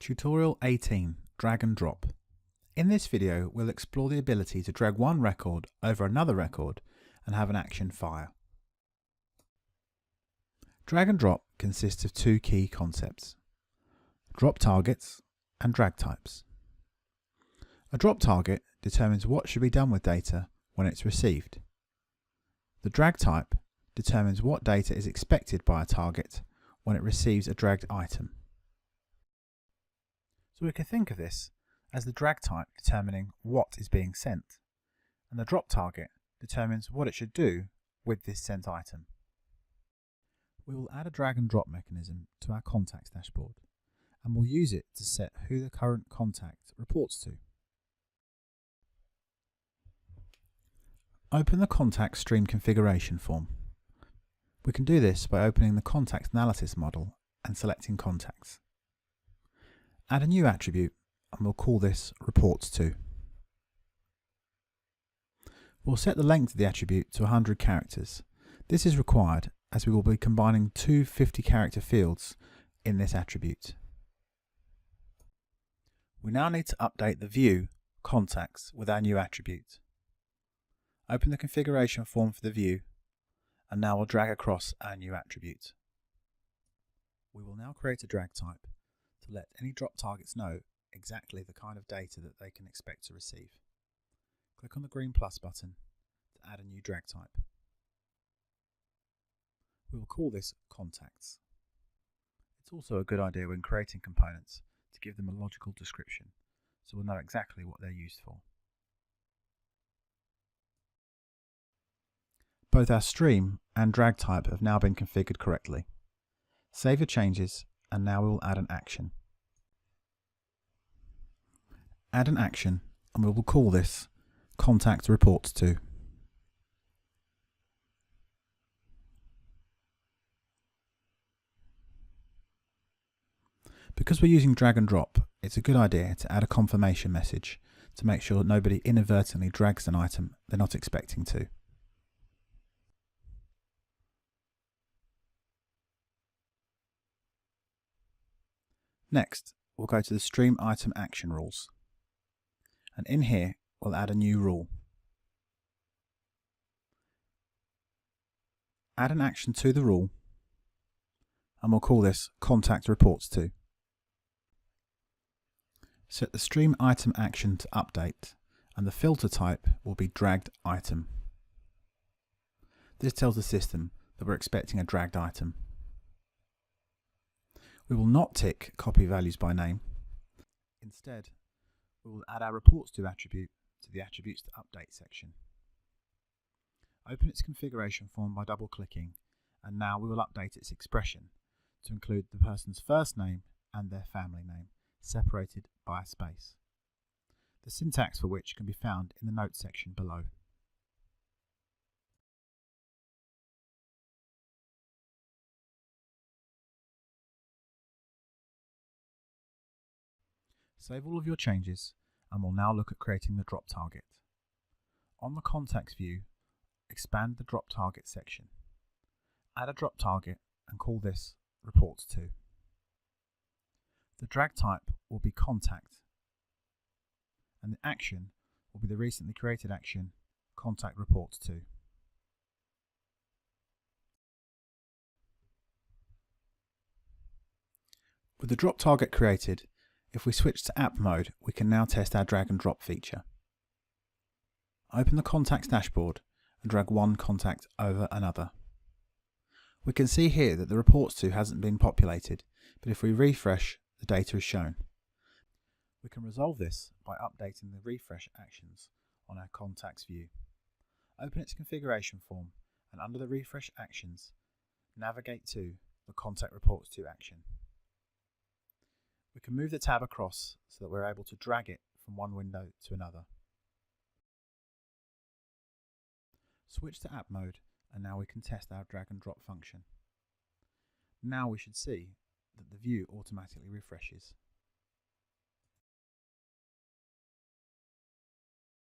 Tutorial 18, Drag and Drop. In this video, we'll explore the ability to drag one record over another record and have an action fire. Drag and drop consists of two key concepts: drop targets and drag types. A drop target determines what should be done with data when it's received. The drag type determines what data is expected by a target when it receives a dragged item. So we can think of this as the drag type determining what is being sent, and the drop target determines what it should do with this sent item. We will add a drag and drop mechanism to our contacts dashboard, and we'll use it to set who the current contact reports to. Open the contact stream configuration form. We can do this by opening the contact analysis model and selecting contacts. Add a new attribute and we'll call this reports to. We'll set the length of the attribute to 100 characters. This is required as we will be combining two 50-character fields in this attribute. We now need to update the view contacts with our new attribute. Open the configuration form for the view, and now we'll drag across our new attribute. We will now create a drag type to let any drop targets know exactly the kind of data that they can expect to receive. Click on the green plus button to add a new drag type. We will call this contacts. It's also a good idea when creating components to give them a logical description, so we'll know exactly what they're used for. Both our stream and drag type have now been configured correctly. Save your changes, and now we will add an action. Add an action, and we will call this contact reports to. Because we're using drag and drop, it's a good idea to add a confirmation message to make sure that nobody inadvertently drags an item they're not expecting to. Next, we'll go to the Stream Item Action rules, and in here we'll add a new rule. Add an action to the rule, and we'll call this Contact Reports To. Set the Stream Item Action to Update, and the filter type will be Dragged Item. This tells the system that we're expecting a dragged item. We will not tick copy values by name. Instead, we will add our reports to attribute to the attributes to update section. Open its configuration form by double clicking, and now we will update its expression to include the person's first name and their family name, separated by a space. The syntax for which can be found in the notes section below. Save all of your changes, and we'll now look at creating the drop target. On the contacts view, expand the drop target section. Add a drop target and call this reports to. The drag type will be contact, and the action will be the recently created action contact reports to. With the drop target created, if we switch to app mode, we can now test our drag and drop feature. Open the contacts dashboard and drag one contact over another. We can see here that the reports to hasn't been populated, but if we refresh, the data is shown. We can resolve this by updating the refresh actions on our contacts view. Open its configuration form, and under the refresh actions, navigate to the contact reports to action. We can move the tab across so that we're able to drag it from one window to another. Switch to app mode, and now we can test our drag and drop function. Now we should see that the view automatically refreshes.